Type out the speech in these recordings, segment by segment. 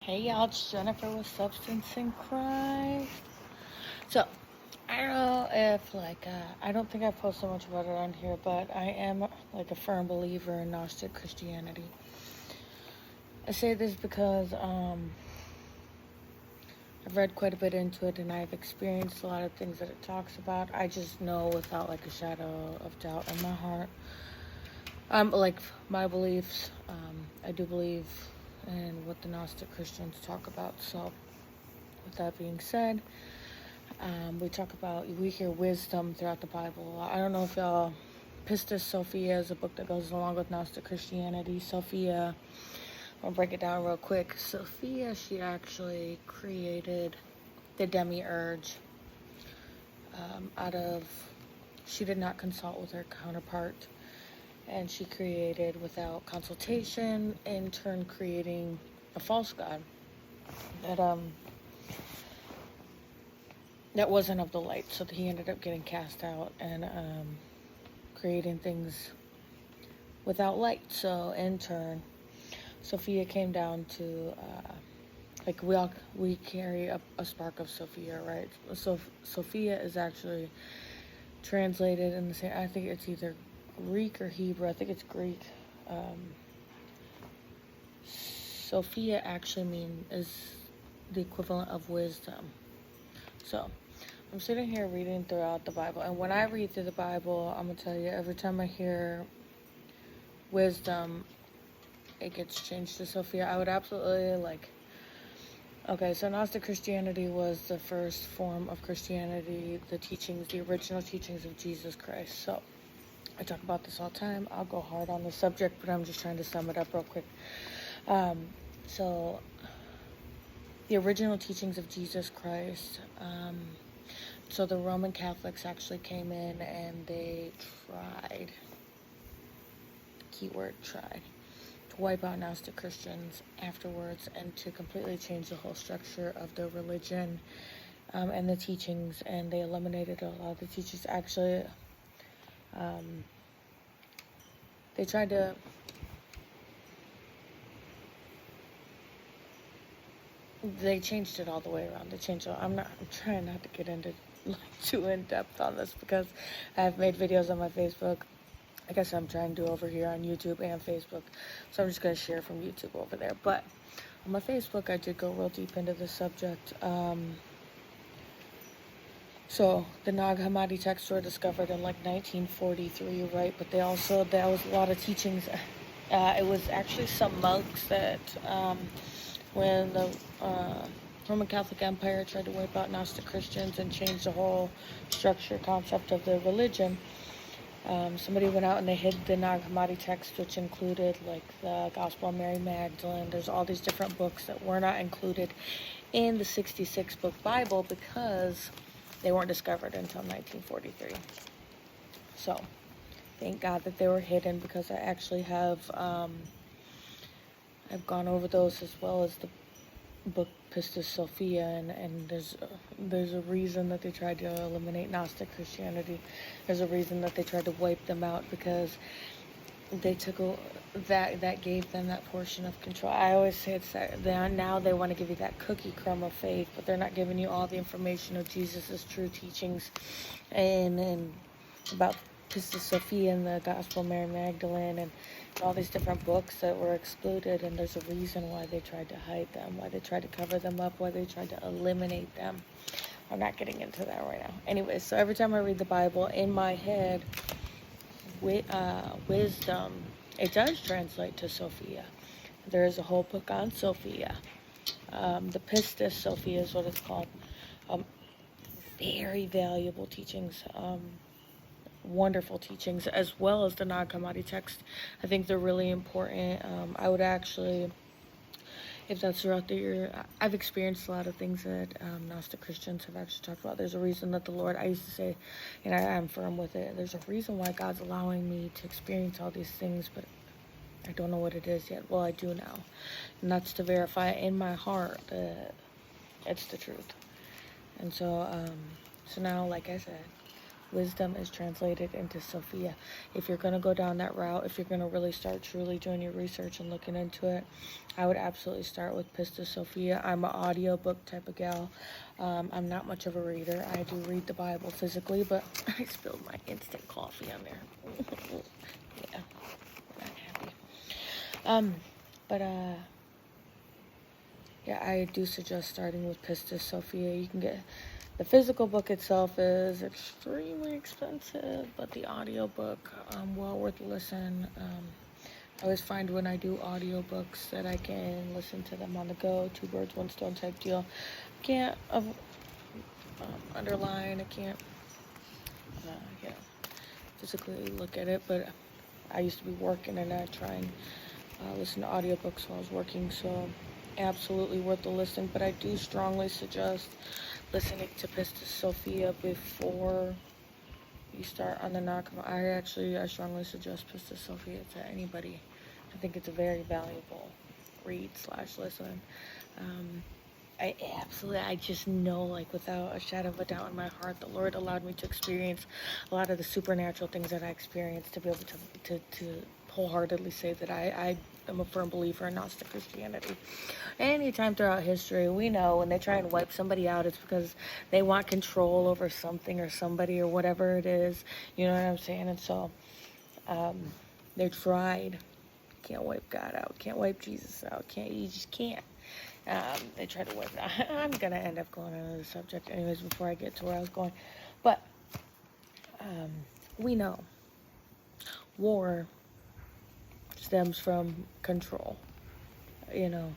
Hey y'all, it's Jennifer with Substance in Christ. So, I don't know if I don't think I post so much about it on here, but I am like a firm believer in Gnostic Christianity. I say this because I've read quite a bit into it and I've experienced a lot of things that it talks about. I just know without like a shadow of doubt in my heart. Like my beliefs, I do believe in what the Gnostic Christians talk about. So, with that being said, we hear wisdom throughout the Bible. I don't know if y'all, Pistis Sophia is a book that goes along with Gnostic Christianity. Sophia, I'll break it down real quick. Sophia, she actually created the demiurge she did not consult with her counterpart. And she created without consultation, in turn creating a false god that wasn't of the light. So he ended up getting cast out and creating things without light. So in turn, Sophia came down to we carry a spark of Sophia, right? So Sophia is actually translated in the same. I think it's either Greek or Hebrew. I think it's Greek. Sophia actually is the equivalent of wisdom. So I'm sitting here reading throughout the Bible, and when I read through the Bible, I'm gonna tell you, every time I hear wisdom, it gets changed to Sophia. I would absolutely okay, so Gnostic Christianity was the first form of Christianity, the original teachings of Jesus Christ. So I talk about this all the time. I'll go hard on the subject, but I'm just trying to sum it up real quick. So the original teachings of Jesus Christ, so the Roman Catholics actually came in and they tried, keyword tried, to wipe out Gnostic Christians afterwards and to completely change the whole structure of their religion and the teachings, and they eliminated a lot of the teachings. Actually, they tried to they changed it all the way around. I'm trying not to get into too in depth on this because I've made videos on my Facebook. I guess I'm trying to do over here on YouTube and Facebook, so I'm just going to share from YouTube over there. But on my Facebook, I did go real deep into this subject. So the Nag Hammadi texts were discovered in 1943, right? But there was a lot of teachings. It was actually some monks that, when the Roman Catholic Empire tried to wipe out Gnostic Christians and change the whole structure, concept of the religion, somebody went out and they hid the Nag Hammadi text, which included the Gospel of Mary Magdalene. There's all these different books that were not included in the 66 book Bible because they weren't discovered until 1943. So thank God that they were hidden, because I actually have I've gone over those, as well as the book Pistis Sophia, and there's a reason that they tried to eliminate Gnostic Christianity. There's a reason that they tried to wipe them out, because they took that gave them that portion of control. I always say it's that now they want to give you that cookie crumb of faith, but they're not giving you all the information of Jesus' true teachings and about Pistis Sophia and the Gospel of Mary Magdalene and all these different books that were excluded. And there's a reason why they tried to hide them, why they tried to cover them up, why they tried to eliminate them. I'm not getting into that right now. Anyways, so every time I read the Bible, in my head, wisdom, it does translate to Sophia. There is a whole book on Sophia. The Pistis Sophia is what it's called. Very valuable teachings. Wonderful teachings, as well as the Nag Hammadi text. I think they're really important. I would actually, if that's throughout the year, I've experienced a lot of things that Gnostic Christians have actually talked about. There's a reason that the Lord, I used to say, and I am firm with it, there's a reason why God's allowing me to experience all these things, but I don't know what it is yet. Well, I do now. And that's to verify in my heart that it's the truth. And so now, like I said, wisdom is translated into Sophia. If you're going to go down that route, if you're going to really start truly doing your research and looking into it, I would absolutely start with Pistis Sophia. I'm an audiobook type of gal. I'm not much of a reader. I do read the Bible physically, but I spilled my instant coffee on there. Yeah, not happy. But yeah, I do suggest starting with Pistis Sophia. You can get the physical book itself is extremely expensive, but the audiobook, well worth a listen. I always find when I do audiobooks that I can listen to them on the go, two birds, one stone type deal. I can't underline, I can't, you know, physically look at it, but I used to be working and I try and listen to audiobooks while I was working, so absolutely worth the listen. But I do strongly suggest listening to Pistis Sophia before you start on the knock. I strongly suggest Pistis Sophia to anybody. I think it's a very valuable read/listen. I just know, like, without a shadow of a doubt in my heart, the Lord allowed me to experience a lot of the supernatural things that I experienced to be able to wholeheartedly say that I am a firm believer in Gnostic Christianity. Anytime throughout history, we know when they try and wipe somebody out, it's because they want control over something or somebody or whatever it is. You know what I'm saying? And so they tried. Can't wipe God out. Can't wipe Jesus out. You just can't. They try to wipe it out. I'm going to end up going on the subject anyways before I get to where I was going. But we know war stems from control, you know,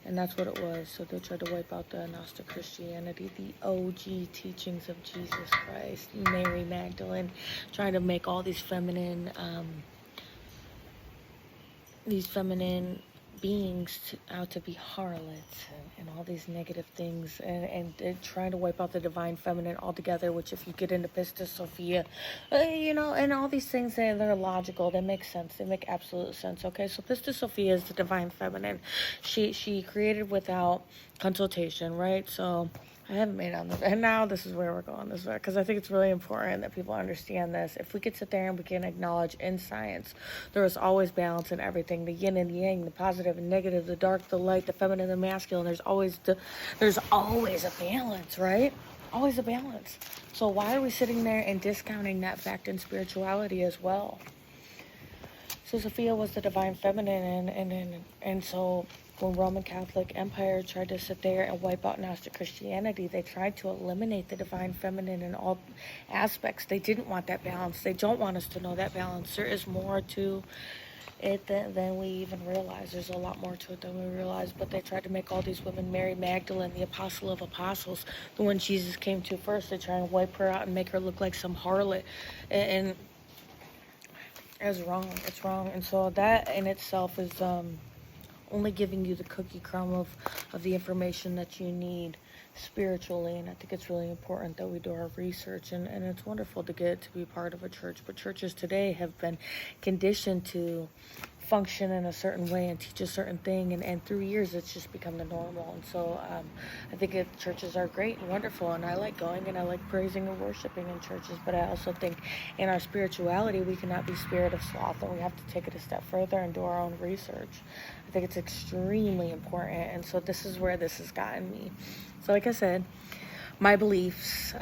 and that's what it was. So they tried to wipe out the Gnostic Christianity, the OG teachings of Jesus Christ, Mary Magdalene, trying to make all these feminine beings out to be harlots and all these negative things, and trying to wipe out the divine feminine altogether, which if you get into Pistis Sophia, you know, and all these things, they're logical, they make sense, they make absolute sense. Okay, so Pistis Sophia is the divine feminine. She created without consultation, right? So I haven't made on this, and now this is where we're going this way, because I think it's really important that people understand this. If we could sit there and we can acknowledge in science, there is always balance in everything, the yin and the yang, the positive and negative, the dark, the light, the feminine, the masculine. There's always a balance, right? Always a balance. So why are we sitting there and discounting that fact in spirituality as well? So Sophia was the divine feminine, and so when Roman Catholic Empire tried to sit there and wipe out Gnostic Christianity, they tried to eliminate the divine feminine in all aspects. They didn't want that balance. They don't want us to know that balance. There is more to it than we even realize. There's a lot more to it than we realize. But they tried to make all these women, Mary Magdalene, the apostle of apostles, the one Jesus came to first, they try and wipe her out and make her look like some harlot. And it's wrong. It's wrong. And so that in itself is only giving you the cookie crumb of the information that you need spiritually. And I think it's really important that we do our research, and it's wonderful to get to be part of a church. But churches today have been conditioned to function in a certain way and teach a certain thing, and through years it's just become the normal. And so I think churches are great and wonderful, and I like going and I like praising and worshiping in churches, but I also think in our spirituality we cannot be spirit of sloth, and we have to take it a step further and do our own research. I think it's extremely important, and so this is where this has gotten me. So like I said, my beliefs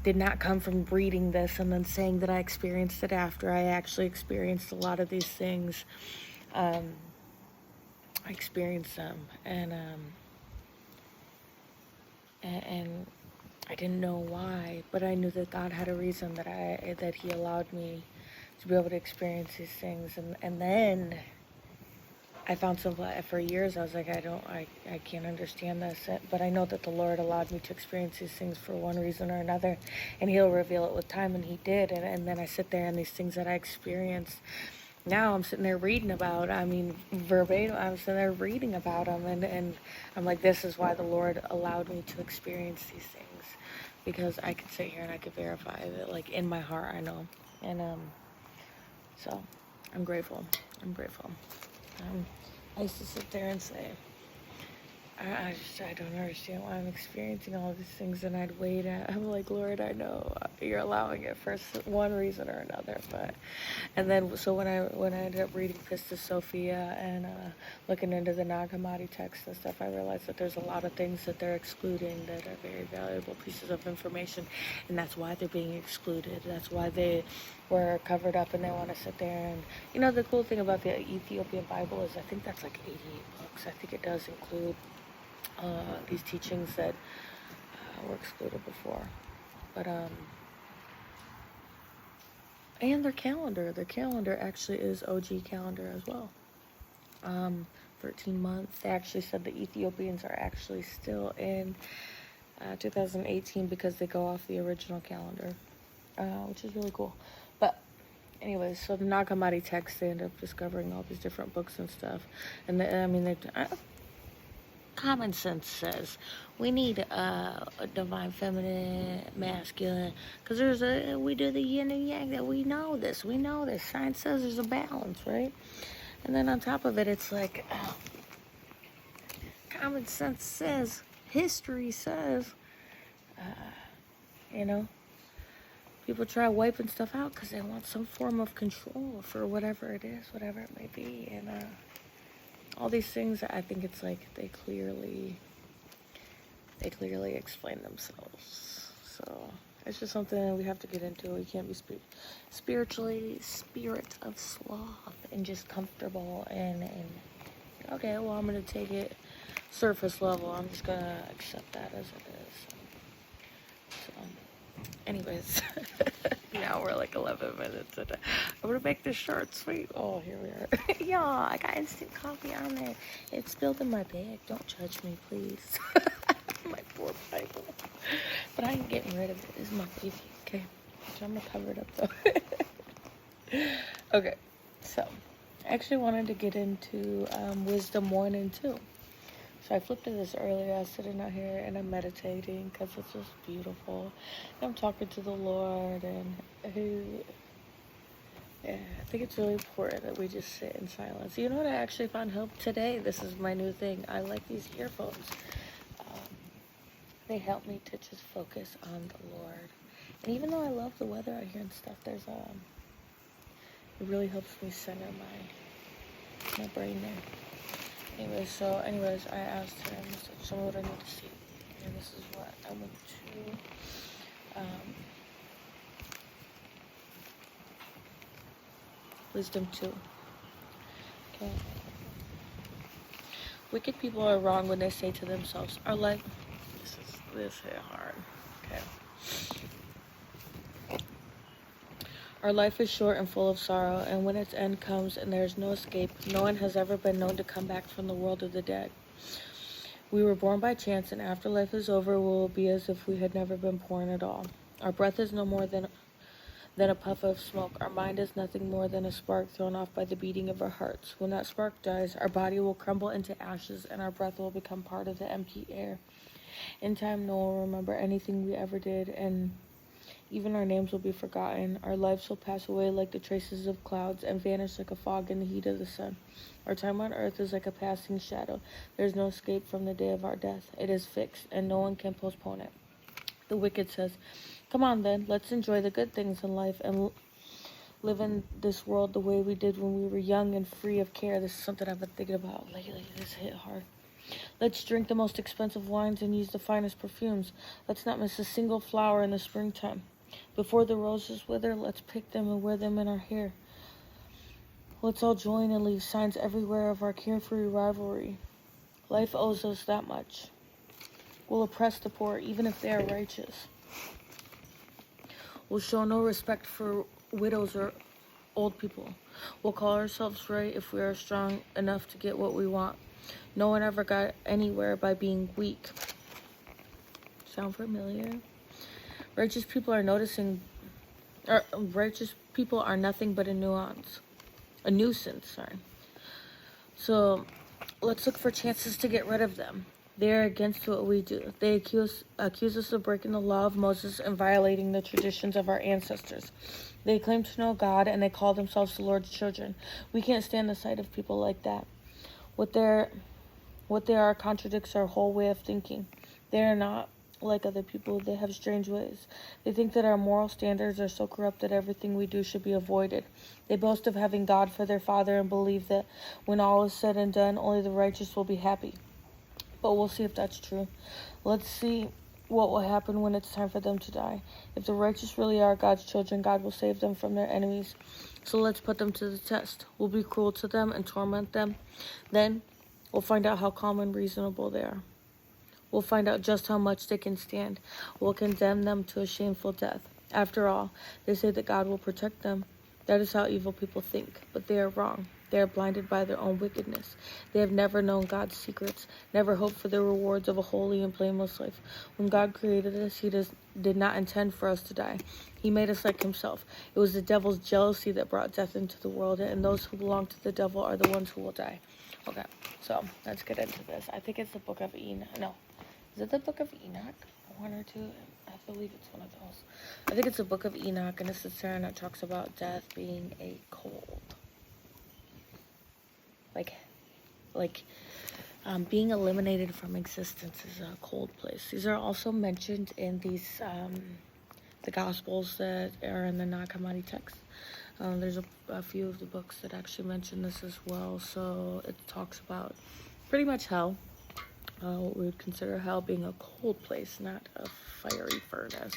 did not come from reading this and then saying that I experienced it after. I actually experienced a lot of these things. I experienced them, and I didn't know why, but I knew that God had a reason that He allowed me to be able to experience these things, and then I found some, for years I was like, I can't understand this, but I know that the Lord allowed me to experience these things for one reason or another, and He'll reveal it with time, and He did, and then I sit there and these things that I experienced, now I'm sitting there reading about, verbatim, I'm sitting there reading about them, and I'm like, this is why the Lord allowed me to experience these things, because I could sit here and I could verify that, like, in my heart, I know, and so I'm grateful. I used to sit there and say, I don't understand why I'm experiencing all these things, and I'd wait at. I'm like, Lord, I know you're allowing it for one reason or another, but. And then, so when I ended up reading Pistis Sophia and looking into the Nag Hammadi text and stuff, I realized that there's a lot of things that they're excluding that are very valuable pieces of information, and that's why they're being excluded. That's why they were covered up, and they want to sit there. And the cool thing about the Ethiopian Bible is I think that's like 88 books. I think it does include these teachings that were excluded before, but and their calendar actually is OG calendar as well. 13 months. They actually said the Ethiopians are actually still in 2018 because they go off the original calendar, which is really cool. But anyways, so the Nag Hammadi text, they end up discovering all these different books and stuff, and common sense says we need a divine feminine, masculine, because we do the yin and yang. That we know this. Science says there's a balance, right? And then on top of it, it's like common sense says, history says, people try wiping stuff out because they want some form of control for whatever it is, whatever it may be, and all these things. I think it's like they clearly explain themselves. So it's just something we have to get into. We can't be spiritually spirit of sloth and just comfortable and okay, well, I'm gonna take it surface level. I'm just gonna accept that as it is. So anyways, now we're like 11 minutes and I'm gonna make this short sweet. Oh, here we are. Y'all, I got instant coffee on there. It spilled in my bag. Don't judge me, please. My poor Bible. But I ain't getting rid of it. This is my baby, okay? So I'm gonna cover it up though. Okay, so I actually wanted to get into Wisdom 1 and 2. So I flipped to this earlier. I was sitting out here and I'm meditating because it's just beautiful. And I'm talking to the Lord, and I think it's really important that we just sit in silence. You know what? I actually found help today. This is my new thing. I like these earphones. They help me to just focus on the Lord. And even though I love the weather out here and stuff, it really helps me center my brain there. Anyways, I asked him, show me what I need to see. And this is what I went to. Wisdom 2. Okay. Wicked people are wrong when they say to themselves, this hit hard. Okay. Our life is short and full of sorrow, and when its end comes and there is no escape, no one has ever been known to come back from the world of the dead. We were born by chance, and after life is over, we will be as if we had never been born at all. Our breath is no more than a puff of smoke. Our mind is nothing more than a spark thrown off by the beating of our hearts. When that spark dies, our body will crumble into ashes, and our breath will become part of the empty air. In time, no one will remember anything we ever did, and even our names will be forgotten. Our lives will pass away like the traces of clouds and vanish like a fog in the heat of the sun. Our time on earth is like a passing shadow. There is no escape from the day of our death. It is fixed, and no one can postpone it. The wicked says, come on then, let's enjoy the good things in life and live in this world the way we did when we were young and free of care. This is something I've been thinking about lately. This hit hard. Let's drink the most expensive wines and use the finest perfumes. Let's not miss a single flower in the springtime. Before the roses wither, let's pick them and wear them in our hair. Let's all join and leave signs everywhere of our carefree rivalry. Life owes us that much. We'll oppress the poor even if they are righteous. We'll show no respect for widows or old people. We'll call ourselves right if we are strong enough to get what we want. No one ever got anywhere by being weak. Sound familiar? Righteous people are nothing but a nuisance, sorry. So let's look for chances to get rid of them. They are against what we do. They accuse us of breaking the law of Moses and violating the traditions of our ancestors. They claim to know God, and they call themselves the Lord's children. We can't stand the sight of people like that. With their What they are contradicts our whole way of thinking. They are not like other people. They have strange ways. They think that our moral standards are so corrupt that everything we do should be avoided. They boast of having God for their father and believe that when all is said and done, only the righteous will be happy. But we'll see if that's true. Let's see what will happen when it's time for them to die. If the righteous really are God's children, God will save them from their enemies. So let's put them to the test. We'll be cruel to them and torment them. Then we'll find out how calm and reasonable they are. We'll find out just how much they can stand. We'll condemn them to a shameful death. After all, they say that God will protect them. That is how evil people think, but they are wrong. They are blinded by their own wickedness. They have never known God's secrets, never hoped for the rewards of a holy and blameless life. When God created us, He did not intend for us to die. He made us like Himself. It was the devil's jealousy that brought death into the world, and those who belong to the devil are the ones who will die. Okay, so let's get into this. I think it's the book of Enoch. No, is it the book of Enoch? One or two? I believe it's one of those. I think it's the book of Enoch, and it's the and it talks about death being a cold. Being eliminated from existence is a cold place. These are also mentioned in these, the Gospels that are in the Nag Hammadi text. There's a few of the books that actually mention this as well. So it talks about pretty much hell. What we would consider hell being a cold place, not a fiery furnace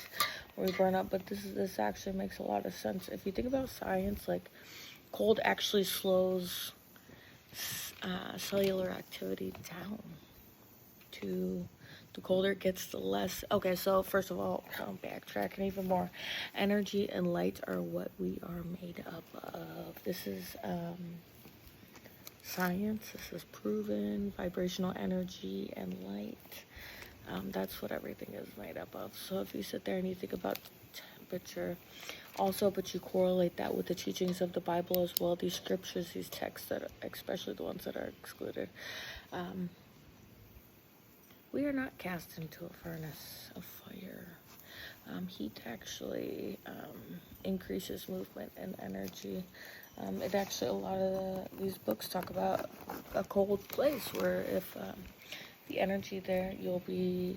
where we burn up. But this actually makes a lot of sense. If you think about science, like cold actually slows cellular activity down. The colder it gets, the less. Okay, so first of all, I'm backtracking even more. Energy and light are what we are made up of. This is science. This is proven. Vibrational energy and light. That's what everything is made up of. So if you sit there and you think about temperature, also, but you correlate that with the teachings of the Bible as well, these scriptures, these texts, that, especially the ones that are excluded, we are not cast into a furnace of fire. Heat actually increases movement and energy. It actually, a lot of these books talk about a cold place where if the energy there, you'll be,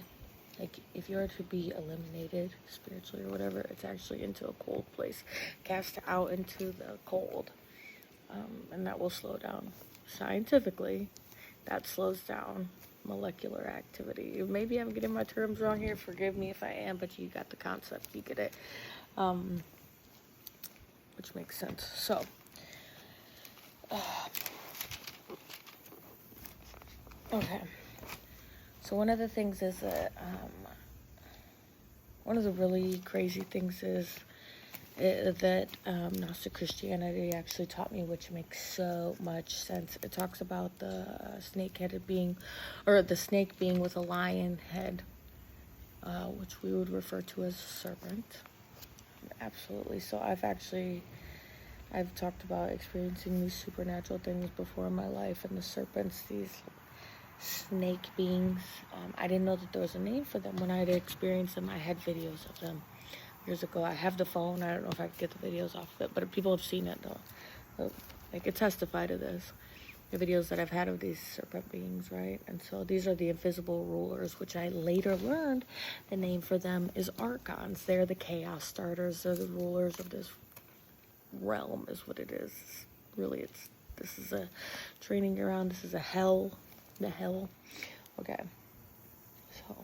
like, if you are to be eliminated spiritually or whatever, it's actually into a cold place, cast out into the cold, and that will slow down. Scientifically, that slows down molecular activity. Maybe I'm getting my terms wrong here, forgive me if I am, but you got the concept, you get it, which makes sense. So, okay. So one of the things is that, one of the really crazy things is that Gnostic Christianity actually taught me, which makes so much sense. It talks about the snake-headed being, or the snake being with a lion head, which we would refer to as a serpent. Absolutely. So I've talked about experiencing these supernatural things before in my life, and the serpents, these snake beings. I didn't know that there was a name for them when I had experienced them. I had videos of them years ago. I have the phone. I don't know if I could get the videos off of it, but people have seen it though. They could testify to this. The videos that I've had of these serpent beings, right? And so these are the invisible rulers, which I later learned the name for them is archons. They're the chaos starters. They're the rulers of this realm, is what it is. Really, this is a training ground. This is a hell. The hell. Okay. So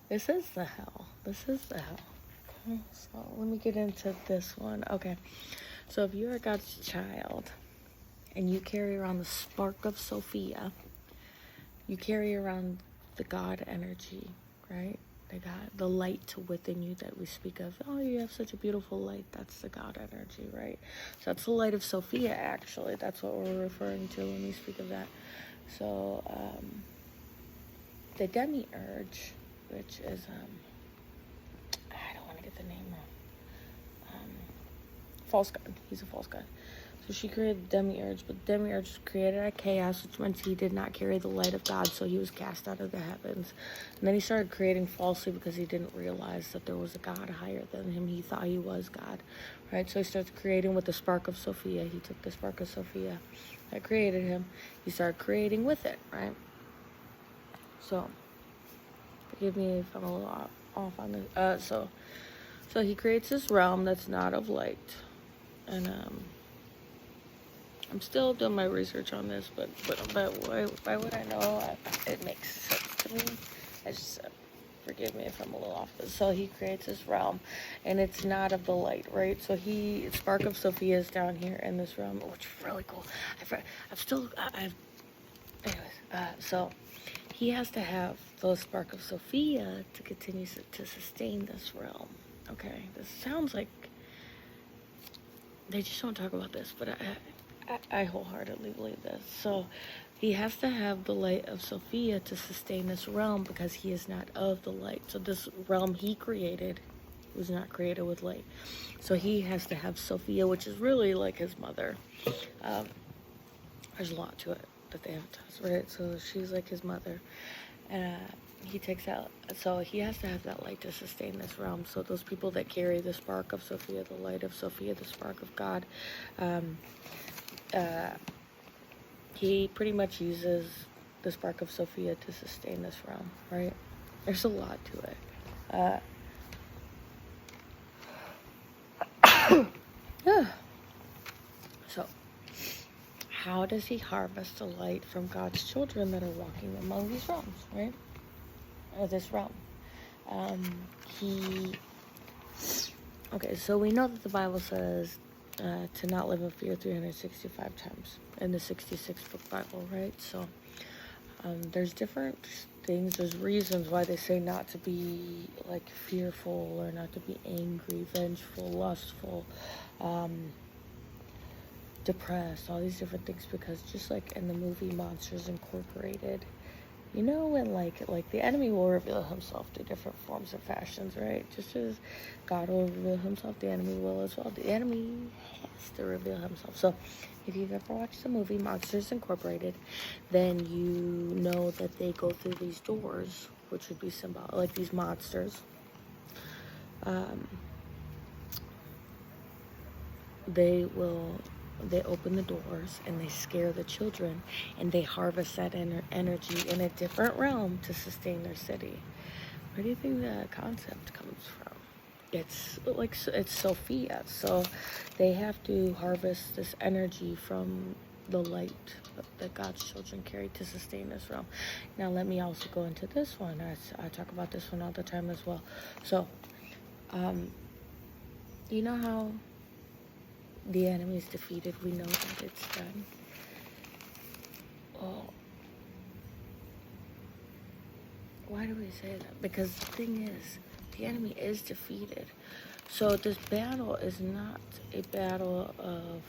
this is the hell. This is the hell. Okay. So let me get into this one. Okay. So if you are God's child and you carry around the spark of Sophia, you carry around the God energy, right? The light within you that we speak of. Oh, you have such a beautiful light. That's the God energy, right? So that's the light of Sophia, actually. That's what we're referring to when we speak of that. So, the demiurge, which is, I don't want to get the name wrong, false god. He's a false god. So she created the demiurge, but the demiurge was created out of chaos, which meant he did not carry the light of God, so he was cast out of the heavens. And then he started creating falsely because he didn't realize that there was a God higher than him. He thought he was God, right? So he starts creating with the spark of Sophia. He took the spark of Sophia that created him. He started creating with it, right? So, forgive me if I'm a little off on this. So he creates this realm that's not of light, and I'm still doing my research on this, but why would I know? It makes sense to me. I just forgive me if I'm a little off. So he creates this realm, and it's not of the light, right? So Spark of Sophia is down here in this realm, which is really cool. So he has to have the Spark of Sophia to continue to sustain this realm. Okay, this sounds like they just don't talk about this, but I wholeheartedly believe this. So he has to have the light of Sophia to sustain this realm because he is not of the light. So this realm he created was not created with light. So he has to have Sophia, which is really like his mother. There's a lot to it that they have to, right? So she's like his mother. He takes out, so he has to have that light to sustain this realm. So those people that carry the spark of Sophia, the light of Sophia, the spark of God, he pretty much uses the spark of Sophia to sustain this realm, right? There's a lot to it. So, how does he harvest the light from God's children that are walking among these realms, right? Or this realm. Okay, so we know that the Bible says to not live in fear 365 times in the 66th book Bible, right? So there's different things, there's reasons why they say not to be like fearful or not to be angry, vengeful, lustful, depressed, all these different things, because just like in the movie Monsters Incorporated, you know, when like the enemy will reveal himself through different forms and fashions, right? Just as God will reveal himself, the enemy will as well. The enemy has to reveal himself. So if you've ever watched the movie Monsters Incorporated, then you know that they go through these doors, which would be symbolic, like these monsters. They open the doors and they scare the children, and they harvest that energy in a different realm to sustain their city. Where do you think the concept comes from? It's Sophia, so they have to harvest this energy from the light that God's children carry to sustain this realm. Now let me also go into this one. I talk about this one all the time as well. So, you know how the enemy is defeated, we know that it's done. Oh, why do we say that? Because the thing is, the enemy is defeated. So this battle is not a battle of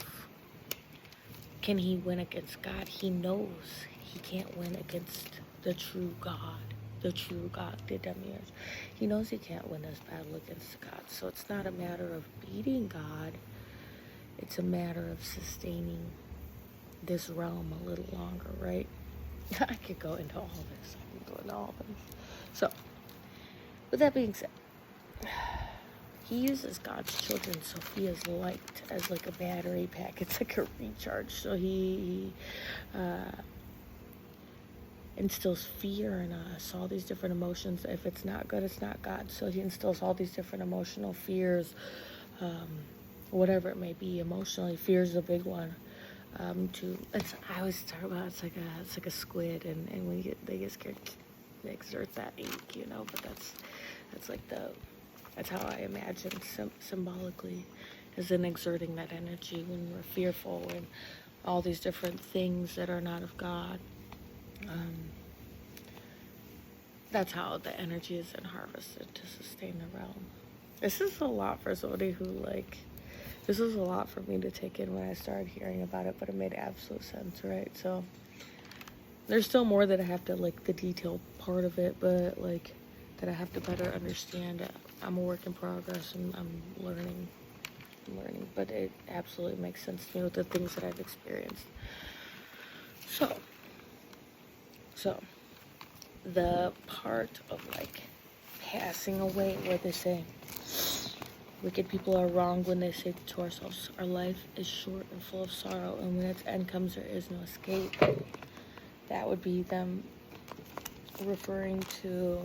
can he win against God. He knows he can't win against the true God, the demiurge. He knows he can't win this battle against God. So it's not a matter of beating God. It's a matter of sustaining this realm a little longer, right? I could go into all this. So, with that being said, he uses God's children, Sophia's light, as like a battery pack. It's like a recharge. So he instills fear in us, all these different emotions. If it's not good, it's not God. So he instills all these different emotional fears, whatever it may be emotionally. Fear is a big one. I always talk about it's like a squid, and when they get scared, they exert that ink, you know. But that's how I imagine symbolically, is in exerting that energy when we're fearful and all these different things that are not of God. That's how the energy is then harvested to sustain the realm. This is a lot for somebody who this was a lot for me to take in when I started hearing about it, but it made absolute sense, right? So there's still more that I have to, the detailed part of it, but that I have to better understand. I'm a work in progress, and I'm learning I'm learning, but it absolutely makes sense to me with the things that I've experienced. So the part of like passing away where they say wicked people are wrong when they say to ourselves, our life is short and full of sorrow, and when its end comes, there is no escape. That would be them referring to,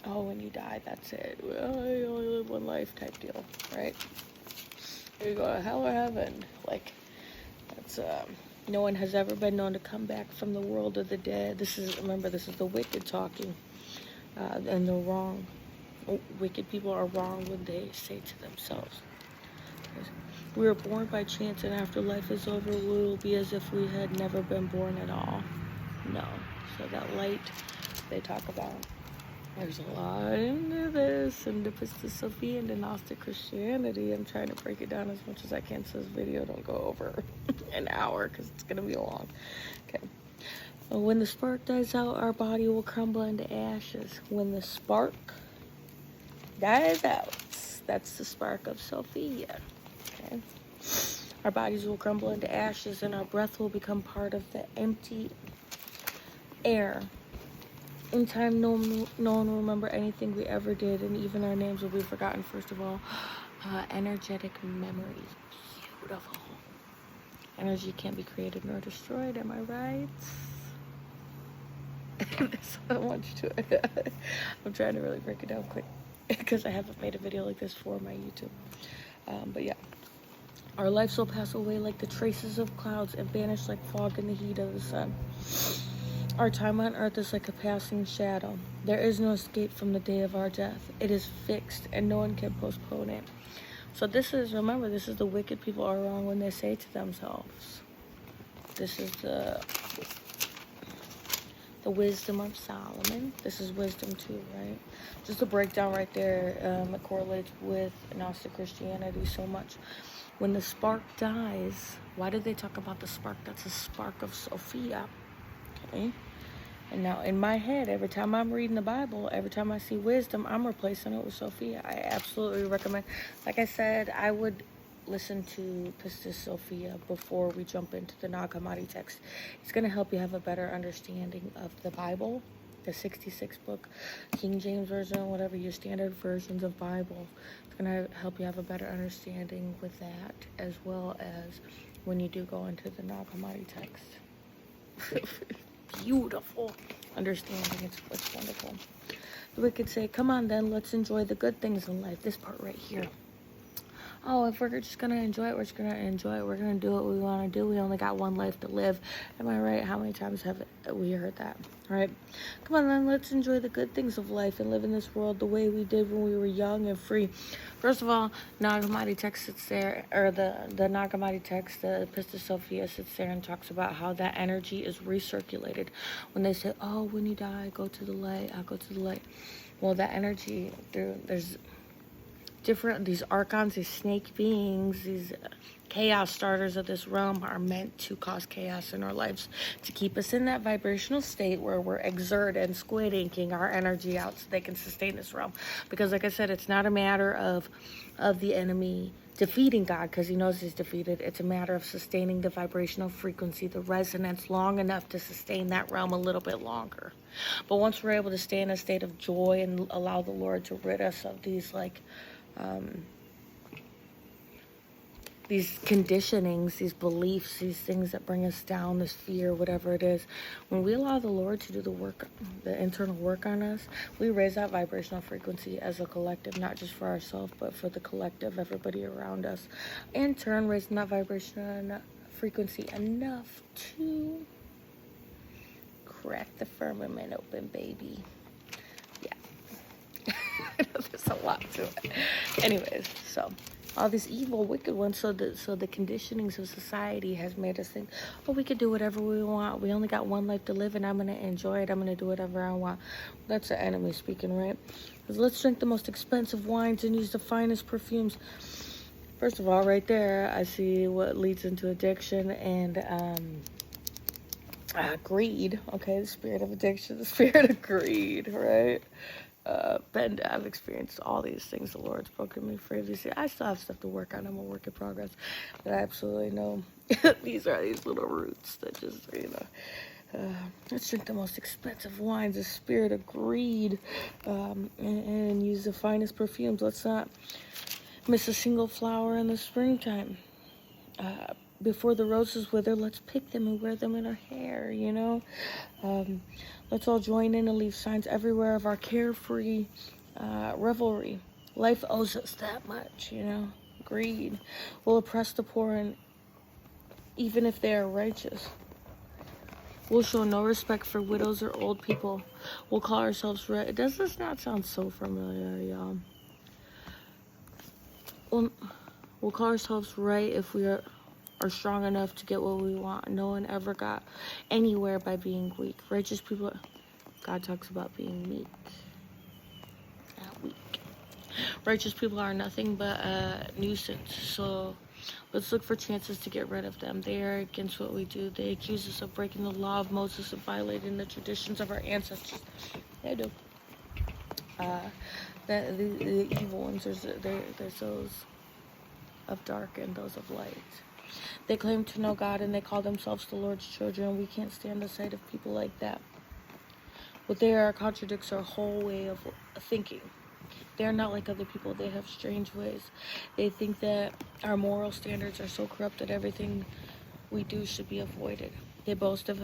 oh, when you die, that's it. Well, you only live one life type deal, right? You go to hell or heaven. Like, that's, no one has ever been known to come back from the world of the dead. Remember, this is the wicked talking, and they're wrong. Wicked people are wrong when they say to themselves, we were born by chance, and after life is over, we will be as if we had never been born at all. No. So that light they talk about, there's a lot into this, into Pistis Sophia, into Gnostic Christianity. I'm trying to break it down as much as I can so this video don't go over an hour, because it's going to be long. Okay. When the spark dies out, our body will crumble into ashes. When the spark dies out, that's the spark of Sophia. Okay. Our bodies will crumble into ashes, and our breath will become part of the empty air. In time, no one will remember anything we ever did, and even our names will be forgotten. First of all, energetic memories. Beautiful. Energy can't be created nor destroyed, am I right? There's so much to it. I'm trying to really break it down quick, because I haven't made a video like this for my YouTube. But yeah. Our lives will pass away like the traces of clouds and vanish like fog in the heat of the sun. Our time on earth is like a passing shadow. There is no escape from the day of our death. It is fixed, and no one can postpone it. So remember, this is the wicked people are wrong when they say to themselves. This is the wisdom of Solomon. This is wisdom too, right? Just a breakdown right there. It correlates with Gnostic Christianity so much. When the spark dies, why do they talk about the spark? That's a spark of Sophia. Okay? And now in my head, every time I'm reading the Bible, every time I see wisdom, I'm replacing it with Sophia. I absolutely recommend. Like I said, I would listen to Pistis Sophia before we jump into the Nag Hammadi text. It's going to help you have a better understanding of the Bible, the 66 book, King James Version, whatever your standard versions of Bible. It's going to help you have a better understanding with that, as well as when you do go into the Nag Hammadi text. Beautiful understanding. It's wonderful. The wicked say, come on then, let's enjoy the good things in life. This part right here. Oh, if we're just going to enjoy it, we're just going to enjoy it. We're going to do what we want to do. We only got one life to live. Am I right? How many times have we heard that? Right? Come on then, let's enjoy the good things of life and live in this world the way we did when we were young and free. First of all, Nag Hammadi text sits there, or the Nag Hammadi text, the Pistis Sophia sits there and talks about how that energy is recirculated. When they say, oh, when you die, go to the light, I'll go to the light. Well, that energy, there's these archons, these snake beings, these chaos starters of this realm are meant to cause chaos in our lives, to keep us in that vibrational state where we're exerting and squid inking our energy out so they can sustain this realm. Because like I said, it's not a matter of the enemy defeating God because he knows he's defeated. It's a matter of sustaining the vibrational frequency, the resonance long enough to sustain that realm a little bit longer. But once we're able to stay in a state of joy and allow the Lord to rid us of these these conditionings, these beliefs, these things that bring us down, this fear, whatever it is, when we allow the Lord to do the work, the internal work on us, we raise that vibrational frequency as a collective, not just for ourselves, but for the collective, everybody around us. In turn, raising that vibrational frequency enough to crack the firmament open, baby. Yeah. There's a lot to it. Anyways, so all these evil, wicked ones. So the conditionings of society has made us think, oh, we could do whatever we want. We only got one life to live, and I'm gonna enjoy it. I'm gonna do whatever I want. That's the enemy speaking, right? Because let's drink the most expensive wines and use the finest perfumes. First of all, right there, I see what leads into addiction and greed. Okay, the spirit of addiction, the spirit of greed, right? And I've experienced all these things the Lord's broken me free. See, I still have stuff to work on. I'm a work in progress. But I absolutely know these are these little roots that just, let's drink the most expensive wines, the spirit of greed, and use the finest perfumes. Let's not miss a single flower in the springtime. Before the roses wither, let's pick them and wear them in our hair, Let's all join in and leave signs everywhere of our carefree revelry. Life owes us that much, Greed will oppress the poor, and even if they are righteous. We'll show no respect for widows or old people. We'll call ourselves right. Does this not sound so familiar, y'all? We'll call ourselves right if we are strong enough to get what we want. No one ever got anywhere by being weak. Righteous people, God talks about being meek, not weak. Righteous people are nothing but a nuisance, so let's look for chances to get rid of them. They are against what we do. They accuse us of breaking the law of Moses and violating the traditions of our ancestors. They do. The evil ones, there's those of dark and those of light. They claim to know God and they call themselves the Lord's children. We can't stand the sight of people like that. What they are contradicts our whole way of thinking. They are not like other people. They have strange ways. They think that our moral standards are so corrupt that everything we do should be avoided. They boast of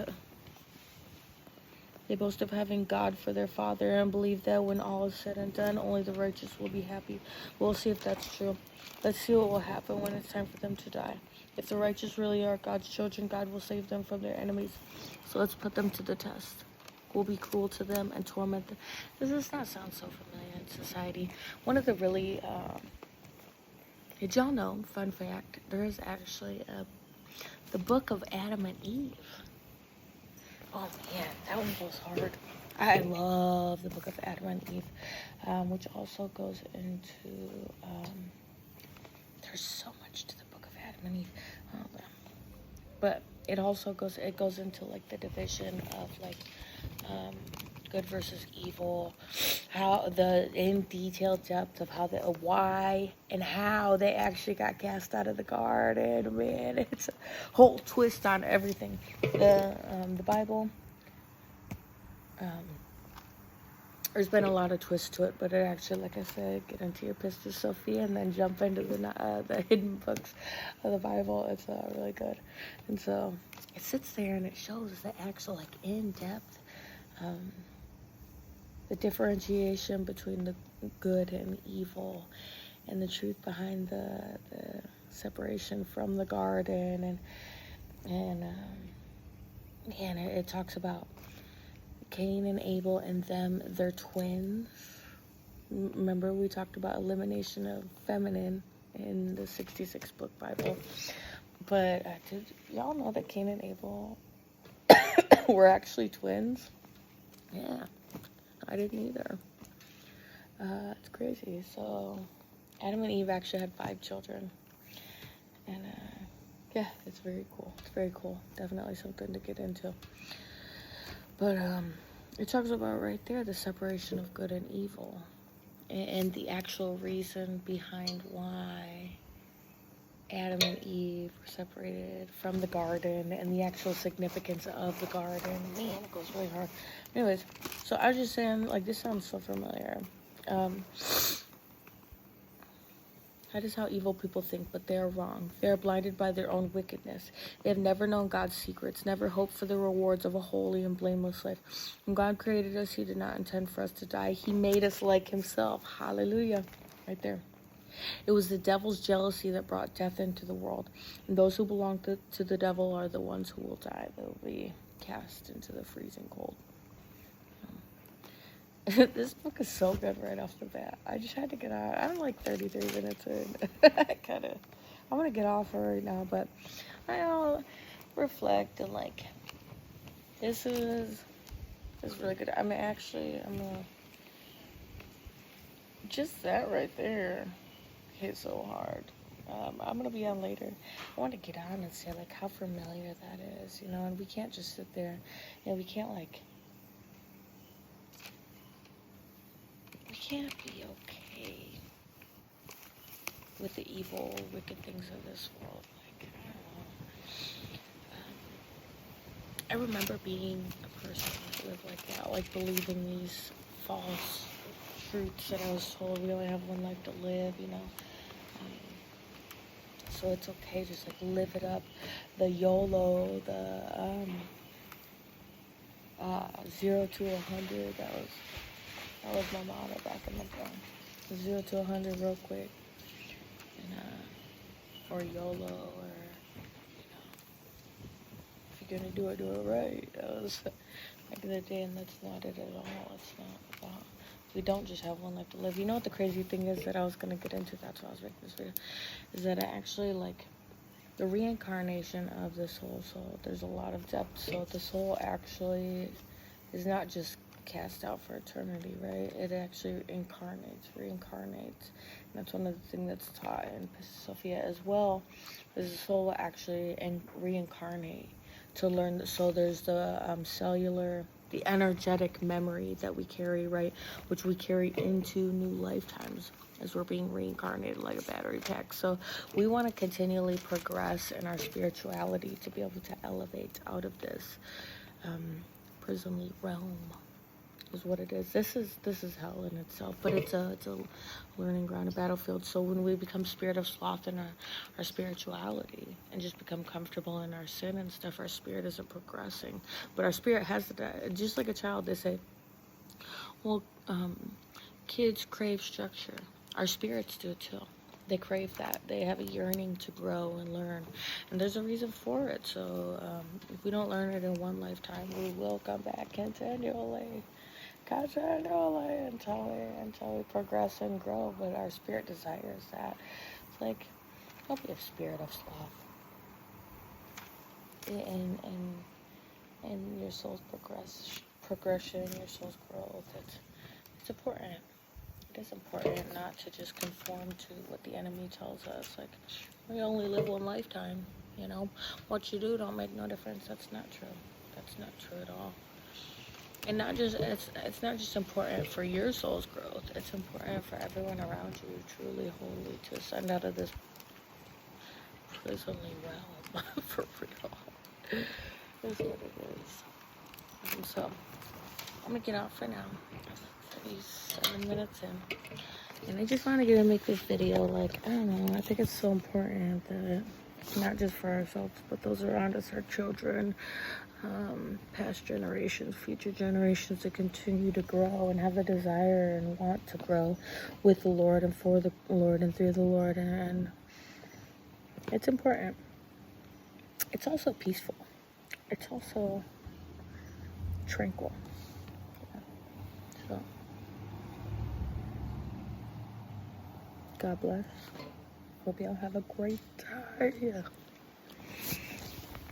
having God for their father and believe that when all is said and done, only the righteous will be happy. We'll see if that's true. Let's see what will happen when it's time for them to die. If the righteous really are God's children, God will save them from their enemies. So let's put them to the test. We'll be cruel to them and torment them. Does this not sound so familiar in society? One of the really, did y'all know, fun fact, there is actually the book of Adam and Eve. Oh man, that one goes hard. I love the book of Adam and Eve, which also goes into, there's so much to the book of Adam and Eve. But it also goes into like the division of like good versus evil, how in detailed depth of how why and how they actually got cast out of the garden. Man, it's a whole twist on everything. The Bible, there's been a lot of twists to it, but it actually, like I said, get into your Pistis Sophia and then jump into the hidden books of the Bible. It's really good. And so it sits there and it shows the actual like in-depth the differentiation between the good and evil and the truth behind the separation from the garden, and it talks about Cain and Abel and them, they're twins. Remember we talked about elimination of feminine in the 66 book Bible. But did y'all know that Cain and Abel were actually twins? Yeah, I didn't either. It's crazy. So Adam and Eve actually had 5 children. And yeah, it's very cool. It's very cool. Definitely something to get into. But it talks about right there the separation of good and evil, and the actual reason behind why Adam and Eve were separated from the garden, and the actual significance of the garden. Man, it goes really hard. Anyways, so I was just saying, like, this sounds so familiar. That is how evil people think, but they are wrong. They are blinded by their own wickedness. They have never known God's secrets, never hoped for the rewards of a holy and blameless life. When God created us, He did not intend for us to die. He made us like Himself. Hallelujah. Right there. It was the devil's jealousy that brought death into the world. And those who belong to the devil are the ones who will die. They will be cast into the freezing cold. This book is so good right off the bat. I just had to get out. I'm like 33 minutes in. I'm going to get off her right now, but I'll reflect and like, this is really good. I mean, actually, just that right there hit so hard. I'm going to be on later. I want to get on and say like how familiar that is, and we can't just sit there, we can't like, can't be okay with the evil, wicked things of this world. Like, I don't know. I remember being a person that lived like that, like believing these false truths that I was told we only have one life to live, you know. So it's okay, just like live it up. The YOLO, the 0 to 100, that was my motto back in the day. 0 to 100 real quick. And or YOLO, or if you're gonna do it right. That was back in the day, and that's not it at all. It's not about, we don't just have one life to live. You know what the crazy thing is that I was gonna get into, that's why I was making this video, is that I actually like the reincarnation of the soul. So there's a lot of depth. So the soul actually is not just cast out for eternity, right? It actually reincarnates. And that's one of the things that's taught in Pistis Sophia as well, is the soul will actually reincarnate to learn. So there's the cellular, the energetic memory that we carry, right? Which we carry into new lifetimes as we're being reincarnated like a battery pack. So we want to continually progress in our spirituality to be able to elevate out of this prisonly realm, is what it is. This is hell in itself, but it's a learning ground, a battlefield. So when we become spirit of sloth in our spirituality and just become comfortable in our sin and stuff, our spirit isn't progressing. But our spirit has that, just like a child. They say, well, kids crave structure. Our spirits do too. They crave that. They have a yearning to grow and learn. And there's a reason for it. So if we don't learn it in one lifetime, we will come back continually until we progress and grow. But our spirit desires that. It's like, don't be a spirit of sloth. And your soul's progression, your soul's growth. It's important. It is important not to just conform to what the enemy tells us. Like, we only live one lifetime, you know. What you do don't make no difference. That's not true. That's not true at all. And not just, it's not just important for your soul's growth. It's important for everyone around you, truly, wholly, to ascend out of this prisonly realm. For real. That's what it is. And so, I'm gonna get off for now. 37 minutes in. And I just wanted to make this video, like, I don't know, I think it's so important that not just for ourselves, but those around us, our children, past generations, future generations, to continue to grow and have the desire and want to grow with the Lord and for the Lord and through the Lord. And it's important. It's also peaceful. It's also tranquil. So, God bless. Hope y'all have a great time.